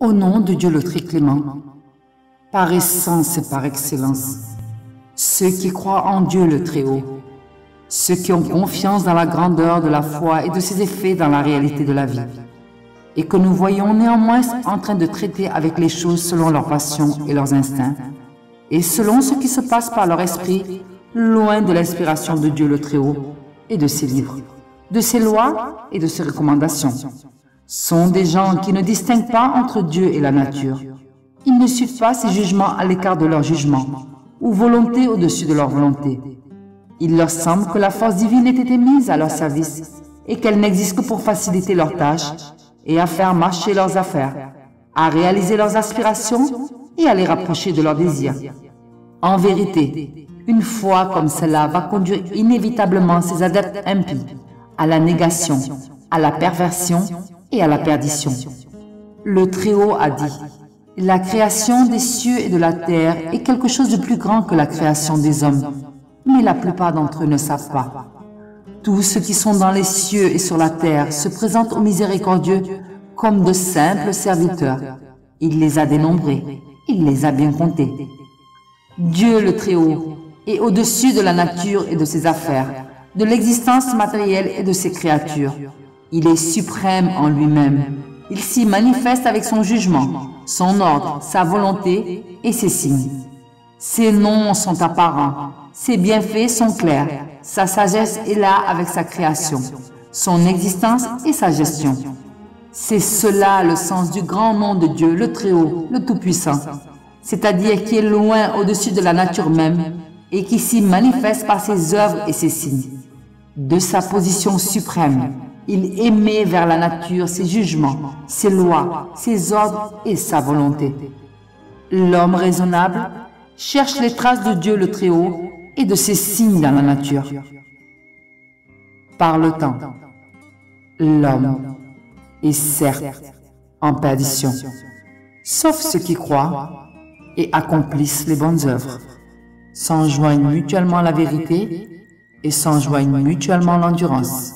Au nom de Dieu le très clément, par essence et par excellence, ceux qui croient en Dieu le Très-Haut, ceux qui ont confiance dans la grandeur de la foi et de ses effets dans la réalité de la vie, et que nous voyons néanmoins en train de traiter avec les choses selon leurs passions et leurs instincts, et selon ce qui se passe par leur esprit, loin de l'inspiration de Dieu le Très-Haut et de ses livres, de ses lois et de ses recommandations, sont des gens qui ne distinguent pas entre Dieu et la nature. Ils ne suivent pas ses jugements à l'écart de leur jugement, ou volonté au-dessus de leur volonté. Il leur semble que la force divine ait été mise à leur service et qu'elle n'existe que pour faciliter leurs tâches et à faire marcher leurs affaires, à réaliser leurs aspirations et à les rapprocher de leurs désirs. En vérité, une foi comme celle-là va conduire inévitablement ces adeptes impies à la négation, à la perversion et à la perdition. Le Très-Haut a dit: la création des cieux et de la terre est quelque chose de plus grand que la création des hommes, mais la plupart d'entre eux ne savent pas. Tous ceux qui sont dans les cieux et sur la terre se présentent au miséricordieux comme de simples serviteurs. Il les a dénombrés, il les a bien comptés. Dieu le Très-Haut est au-dessus de la nature et de ses affaires, de l'existence matérielle et de ses créatures. Il est suprême en lui-même. Il s'y manifeste avec son jugement, son ordre, sa volonté et ses signes. Ses noms sont apparents, ses bienfaits sont clairs, sa sagesse est là avec sa création, son existence et sa gestion. C'est cela le sens du grand nom de Dieu, le Très-Haut, le Tout-Puissant, c'est-à-dire qui est loin au-dessus de la nature même et qui s'y manifeste par ses œuvres et ses signes. De sa position suprême, il émet vers la nature ses jugements, ses lois, ses ordres et sa volonté. L'homme raisonnable cherche les traces de Dieu le Très-Haut et de ses signes dans la nature. Par le temps, l'homme est certes en perdition, sauf ceux qui croient et accomplissent les bonnes œuvres, s'enjoignent mutuellement la vérité et s'enjoignent mutuellement l'endurance.